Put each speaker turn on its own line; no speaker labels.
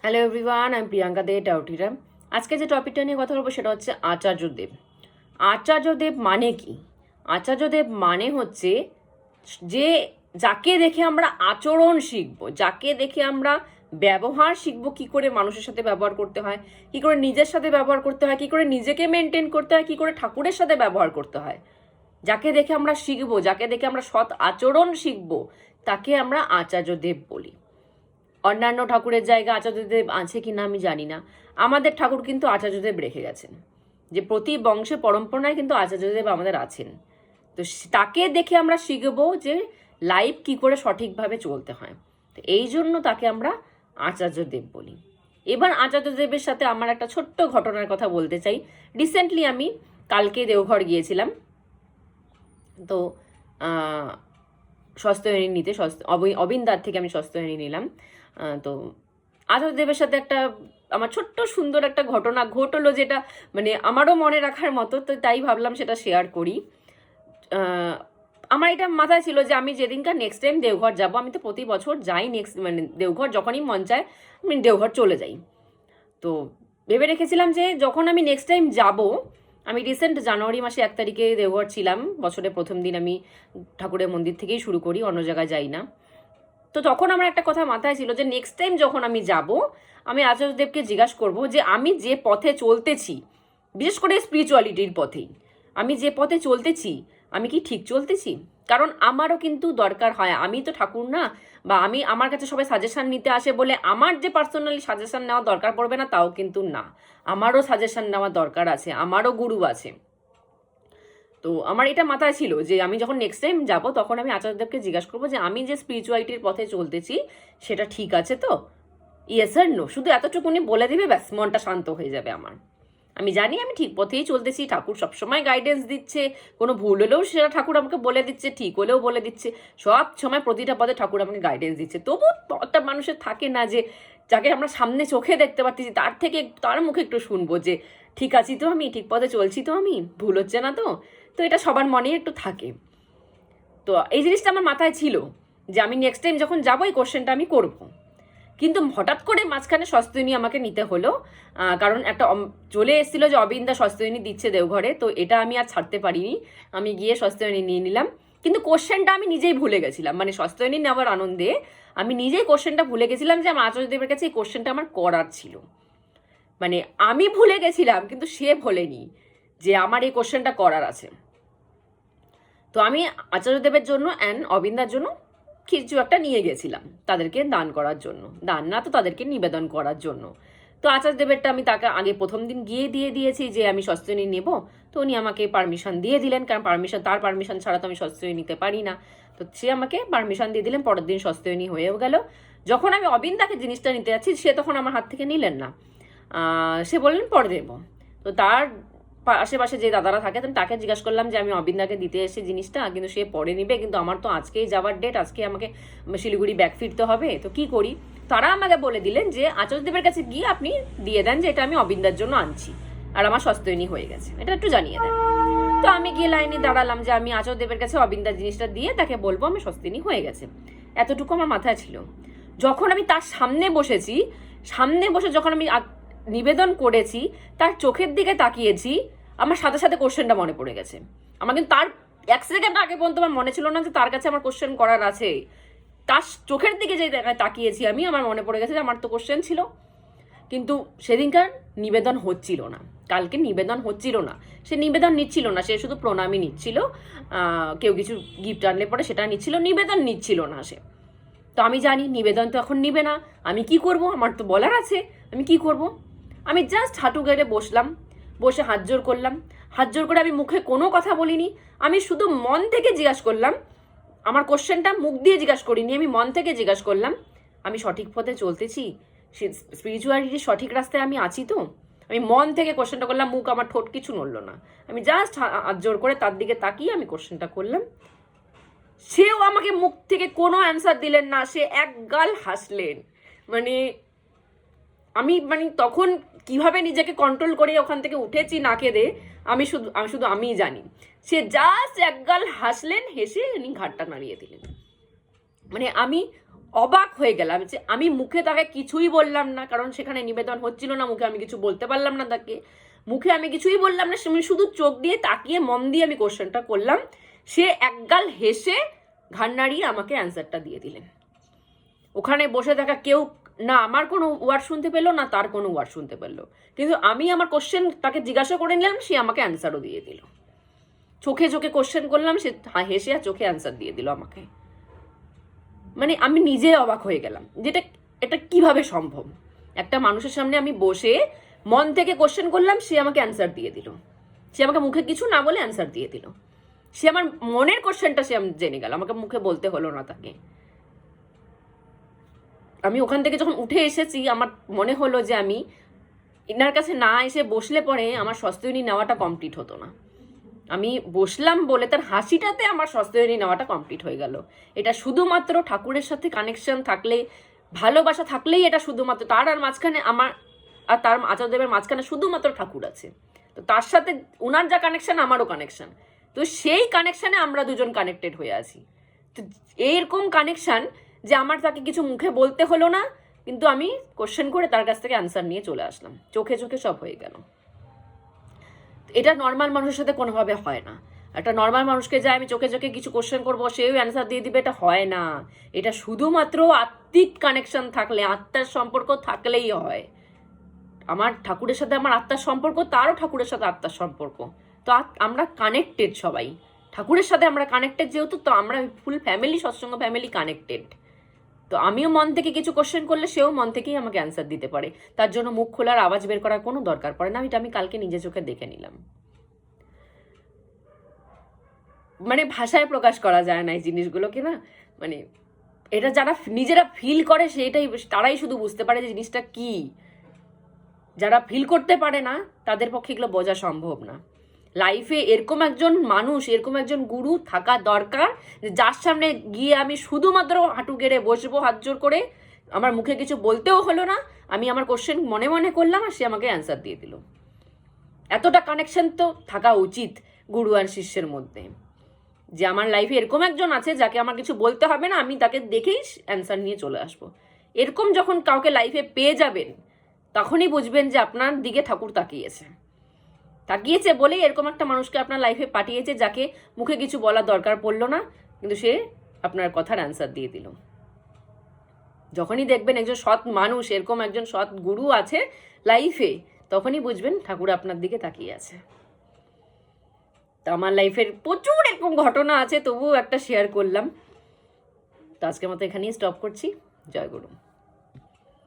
Hello everyone, আমি প্রিয়াঙ্কা দে টাউটিরা। আজকে যে টপিকটা নিয়ে কথা বলবো সেটা হচ্ছে আচার্যদেব। আচার্যদেব মানে কি? আচার্যদেব মানে হচ্ছে যে যাকে দেখে আমরা আচরণ শিখবো, যাকে দেখে আমরা ব্যবহার শিখবো, কি করে মানুষের সাথে ব্যবহার করতে হয়, কি করে নিজের সাথে ব্যবহার করতে হয়, কি করে নিজেকে মেনটেন করতে হয়, কি করে ঠাকুরের সাথে ব্যবহার করতে হয়। যাকে দেখে আমরা শিখবো, যাকে দেখে আমরা সৎ আচরণ শিখবো, তাকে আমরা আচার্যদেব বলি। অন্যান্য ঠাকুরের জায়গা আচার্যদেব আছে কি না আমি জানি না। আমাদের ঠাকুর কিন্তু আচার্যদেব রেখে গেছেন, যে প্রতি বংশে পরম্পরায় কিন্তু আচার্যদেব আমাদের আছেন। তো তাকে দেখে আমরা শিখবো যে লাইফ কি করে সঠিকভাবে চলতে হয়। তো এই জন্য তাকে আমরা আচার্যদেব বলি। এবার আচার্যদেবের সাথে আমার একটা ছোট্ট ঘটনার কথা বলতে চাই। রিসেন্টলি আমি কালকে দেওঘর গিয়েছিলাম। তো স্বাস্থ্যয়নী নিতে অবিন্দার থেকে আমি স্বাস্থ্যয়নী নিলাম। তো আচার্যদেবের সাথে একটা আমার ছোট্ট সুন্দর একটা ঘটনা ঘটলো, যেটা মানে আমারও মনে রাখার মতো। তো তাই ভাবলাম সেটা শেয়ার করি। আমার এটা মাথায় ছিল যে আমি যেদিনকার নেক্সট টাইম দেওঘর যাব, আমি তো প্রতি বছর যাই, মানে দেওঘর যখনই মন চায় আমি দেওঘর চলে যাই। তো ভেবে রেখেছিলাম যে যখন আমি নেক্সট টাইম যাব, আমি রিসেন্ট জানুয়ারি মাসে 1 তারিখে দেওঘর ছিলাম। বছরের প্রথম দিন আমি ঠাকুরের মন্দির থেকেই শুরু করি, অন্য জায়গায় যাই না। তো তখন আমার একটা কথা মাথায় ছিল যে নেক্সট টাইম যখন আমি যাব, আমি আচার্যদেবকে জিজ্ঞাসা করব যে আমি যে পথে চলতেছি, বিশেষ করে স্পিরিচুয়ালিটির পথেই আমি যে পথে চলতেছি, আমি কি ঠিক চলতেছি? কারণ আমারও কিন্তু দরকার হয়, আমি তো ঠাকুর না, বা আমার কাছে সবাই সাজেশন নিতে আসে বলে আমার যে পার্সোনালি সাজেশন নেওয়া দরকার পড়বে না তাও কিন্তু না। আমারও সাজেশন নেওয়া দরকার আছে, আমারও গুরু আছে। তো আমার এটা মাথায় ছিল যে আমি যখন নেক্সট টাইম যাব তখন আমি আচার্যদেবকে জিজ্ঞাসা করবো যে আমি যে স্পিরিচুয়ালিটির পথে চলতেছি সেটা ঠিক আছে তো, ইয়েস আর নো, শুধু এতটুকুনি বলে দিবে, ব্যাস মনটা শান্ত হয়ে যাবে আমার। আমি জানি আমি ঠিক পথেই চলতেছি, ঠাকুর সবসময় গাইডেন্স দিচ্ছে, কোনো ভুল হলেও সেটা ঠাকুর আমাকে বলে দিচ্ছে, ঠিক হলেও বলে দিচ্ছে, সব সময় প্রতিটা পদে ঠাকুর আমাকে গাইডেন্স দিচ্ছে। তবু একটা মানুষের থাকে না যে যাকে আমরা সামনে চোখে দেখতে পাচ্ছি তার থেকে তার মুখে একটু শুনবো যে ঠিক আছি তো, আমি ঠিক পথে চলছি তো, আমি ভুল হচ্ছে না তো। তো এটা সবার মনেই একটু থাকে। তো এই জিনিসটা আমার মাথায় ছিল যে আমি নেক্সট টাইম যখন যাবো এই কোশ্চেনটা আমি করবো। কিন্তু হঠাৎ করে মাঝখানে স্বাস্থ্যয়নী আমাকে নিতে হলো, কারণ একটা চলে এসেছিল যে অবিন্দা স্বাস্থ্যয়নী দিচ্ছে দেওঘরে। তো এটা আমি আর ছাড়তে পারিনি, আমি গিয়ে স্বাস্থ্যয়নী নিয়ে নিলাম। কিন্তু কোশ্চেনটা আমি নিজেই ভুলে গেছিলাম, মানে স্বাস্থ্যয়নী নেওয়ার আনন্দে আমি নিজেই কোশ্চেনটা ভুলে গেছিলাম যে আমার আচার্যদেবের কাছে এই কোশ্চেনটা আমার করার ছিল। মানে আমি ভুলে গেছিলাম কিন্তু সে ভোলেনি যে আমার এই কোশ্চেনটা করার আছে। তো আমি আচার্যদেবের জন্য অ্যান্ড অবিন্দার জন্য কিছু একটা নিয়ে গেছিলাম, তাদেরকে দান করার জন্য, দান না তো তাদেরকে নিবেদন করার জন্য। তো আচার্যদেবেরটা আমি তাকে আগে প্রথম দিন গিয়ে দিয়ে দিয়েছি যে আমি স্বস্তিনী নেব। তো উনি আমাকে পারমিশন দিয়ে দিলেন, কারণ তার পারমিশন ছাড়া তো আমি স্বস্তিনী নিতে পারি না। তো সে আমাকে পারমিশন দিয়ে দিলেন, পরের দিন স্বস্তিনী হয়েও গেল। যখন আমি অবিন্দাকে জিনিসটা নিতে যাচ্ছি সে তখন আমার হাত থেকে নিলেন না, সে বললেন পরে দেবো। তো তার আশেপাশে যে দাদারা থাকে তাকে জিজ্ঞাসা করলাম যে আমি অবিন্দাকে দিতে এসে জিনিসটা, কিন্তু সে পরে নিবে, কিন্তু আমার তো আজকেই যাওয়ার ডেট, আজকে আমাকে শিলিগুড়ি ব্যাক ফিরতে হবে, তো কি করি? তারা আমাকে বলে দিলেন যে আচার্যদেবের কাছে গিয়ে আপনি দিয়ে দেন যে এটা আমি অবিন্দার জন্য আনছি আর আমার স্বাস্থ্যয়নী হয়ে গেছে, এটা একটু জানিয়ে দেন। তো আমি গিয়ে লাইনে দাঁড়ালাম যে আমি আচার্যদেবের কাছে অবিন্দার জিনিসটা দিয়ে তাকে বলবো আমি স্বাস্থ্যয়নী হয়ে গেছে। এতটুকু আমার মাথায় ছিল। যখন আমি তার সামনে বসেছি, সামনে বসে যখন আমি নিবেদন করেছি, তার চোখের দিকে তাকিয়েছি, আমার সাথে সাথে কোশ্চেনটা মনে পড়ে গেছে। আমার কিন্তু তার 1 সেকেন্ড আগে পর্যন্ত আমার মনে ছিল না যে তার কাছে আমার কোশ্চেন করার আছে। তার চোখের দিকে যে তাকিয়েছি আমি, আমার মনে পড়ে গেছে যে আমার তো কোশ্চেন ছিল। কিন্তু সেদিনকার নিবেদন হচ্ছিল না, কালকে নিবেদন হচ্ছিল না, সে নিবেদন নিচ্ছিল না, সে শুধু প্রণামী নিচ্ছিল, কেউ কিছু গিফট আনলে পরে সেটা নিচ্ছিল, নিবেদন নিচ্ছিল না সে। তো আমি জানি নিবেদন তো এখন নিবে না, আমি কি করব? আমার তো বলার আছে, আমি কি করব? আমি জাস্ট হাঁটু গেড়ে বসলাম, বসে হাত জোর করলাম। হাত জোর করে আমি মুখে কোনো কথা বলিনি, আমি শুধু মন থেকে জিজ্ঞাসা করলাম। আমার কোশ্চেনটা মুখ দিয়ে জিজ্ঞাসা করিনি, আমি মন থেকে জিজ্ঞাসা করলাম আমি সঠিক পথে চলতেছি, স্পিরিচুয়ালিটির সঠিক রাস্তায় আমি আছি তো? আমি মন থেকে কোশ্চেনটা করলাম, মুখ আমার ঠোঁট কিছু নড়লো না, আমি জাস্ট হাত জোর করে তার দিকে তাকিয়ে আমি কোশ্চেনটা করলাম। সেও আমাকে মুখ থেকে কোনো অ্যান্সার দিলেন না, সে এক গাল হাসলেন। মানে আমি তখন কিভাবে নিজেকে কন্ট্রোল করে ওখান থেকে উঠেছি না কেঁদে, আমি শুধু আমিই জানি। সে জাস্ট এক গাল হাসলেন, হেসে উনি ঘাটটা নাড়িয়ে দিলেন। মানে আমি অবাক হয়ে গেলাম যে আমি মুখে তাকে কিছুই বললাম না, কারণ সেখানে নিবেদন হচ্ছিল না, মুখে আমি কিছু বলতে পারলাম না তাকে, মুখে আমি কিছুই বললাম না, আমি শুধু চোখ দিয়ে তাকিয়ে মন দিয়ে আমি কোশ্চেনটা করলাম, সে একগাল হেসে ঘাড় নাড়িয়ে আমাকে অ্যান্সারটা দিয়ে দিলেন। ওখানে বসে থাকা কেউ না আমার কোনো ওয়ার্ড শুনতে পেলো না তার কোনো ওয়ার্ড শুনতে পেলো, কিন্তু আমি আমার কোশ্চেন তাকে জিজ্ঞাসা করে নিলাম, সে আমাকে অ্যান্সারও দিয়ে দিল। চোখে চোখে কোশ্চেন করলাম, সে হেসে আর চোখে অ্যান্সার দিয়ে দিল আমাকে। মানে আমি নিজে অবাক হয়ে গেলাম যেটা এটা কিভাবে সম্ভব। একটা মানুষের সামনে আমি বসে মন থেকে কোশ্চেন করলাম, সে আমাকে অ্যান্সার দিয়ে দিল, সে আমাকে মুখে কিছু না বলে অ্যান্সার দিয়ে দিল, সে আমার মনের কোশ্চেনটা সে জেনে গেল, আমাকে মুখে বলতে হলো না তাকে। আমি ওখান থেকে যখন উঠে এসেছি আমার মনে হলো যে আমি এনার কাছে না এসে বসলে পরে আমার স্বাস্থ্যহীনী নেওয়াটা কমপ্লিট হতো না। আমি বসলাম বলে তার হাসিটাতে আমার স্বাস্থ্যহীনী নেওয়াটা কমপ্লিট হয়ে গেল। এটা শুধুমাত্র ঠাকুরের সাথে কানেকশন থাকলে, ভালোবাসা থাকলেই এটা শুধুমাত্র, তার আর মাঝখানে আমার আর তার আচার্যদেবের মাঝখানে শুধুমাত্র ঠাকুর আছে। তো তার সাথে ওনার যা কানেকশন আমারও কানেকশন, তো সেই কানেকশানে আমরা দুজন কানেক্টেড হয়ে আছি। তো এইরকম কানেকশান যে আমার তাকে কিছু মুখে বলতে হলো না, কিন্তু আমি কোশ্চেন করে তার কাছ থেকে অ্যান্সার নিয়ে চলে আসলাম, চোখে চোখে সব হয়ে গেল। এটা নর্মাল মানুষের সাথে কোনোভাবে হয় না। একটা নর্মাল মানুষকে যে আমি চোখে চোখে কিছু কোশ্চেন করবো সেও অ্যান্সার দিয়ে দিবে, এটা হয় না। এটা শুধুমাত্র আত্মিক কানেকশন থাকলে, আত্মার সম্পর্ক থাকলেই হয়। আমার ঠাকুরের সাথে আমার আত্মার সম্পর্ক, তারও ঠাকুরের সাথে আত্মার সম্পর্ক। তো আমরা কানেক্টেড সবাই, ঠাকুরের সাথে আমরা কানেক্টেড যেহেতু, তো আমরা ফুল ফ্যামিলি, সৎসঙ্গ ফ্যামিলি কানেক্টেড। তো আমিও মন থেকে কিছু কোশ্চেন করলে সেও মন থেকেই আমাকে অ্যান্সার দিতে পারে, তার জন্য মুখ খোলার আওয়াজ বের করার কোনো দরকার পড়ে না। এটা আমি কালকে নিজে চোখে দেখে নিলাম। মানে ভাষায় প্রকাশ করা যায় না এই জিনিসগুলোকে না। মানে এটা যারা নিজেরা ফিল করে সেটাই, তারাই শুধু বুঝতে পারে যে জিনিসটা কি। যারা ফিল করতে পারে না তাদের পক্ষে এগুলো বোঝা সম্ভব না। লাইফে এরকম একজন মানুষ, এরকম একজন গুরু থাকা দরকার, যার সামনে গিয়ে আমি শুধুমাত্র হাঁটু গেড়ে বসবো হাত জোর করে, আমার মুখে কিছু বলতেও হলো না, আমি আমার কোশ্চেন মনে মনে করলাম আর সে আমাকে অ্যান্সার দিয়ে দিল। এতটা কানেকশন তো থাকা উচিত গুরু আর শিষ্যের মধ্যে, যে আমার লাইফে এরকম একজন আছে যাকে আমার কিছু বলতে হবে না, আমি তাকে দেখেই অ্যান্সার নিয়ে চলে আসবো। এরকম যখন কাউকে লাইফে পেয়ে যাবেন তখনই বুঝবেন যে আপনার দিকে ঠাকুর তাকিয়েছে বলেই এরকম একটা মানুষকে আপনার লাইফে পাঠিয়েছে, যাকে মুখে কিছু বলার দরকার পড়লো না, কিন্তু সে আপনার কথার অ্যান্সার দিয়ে দিল। যখনই দেখবেন একজন সৎ মানুষ, এরকম একজন সৎ গুরু আছে লাইফে, তখনই বুঝবেন ঠাকুর আপনার দিকে তাকিয়ে আছে। তো আমার লাইফের প্রচুর এরকম ঘটনা আছে, তবুও একটা শেয়ার করলাম। তো আজকের মতো এখানেই স্টপ করছি। জয় গুরু।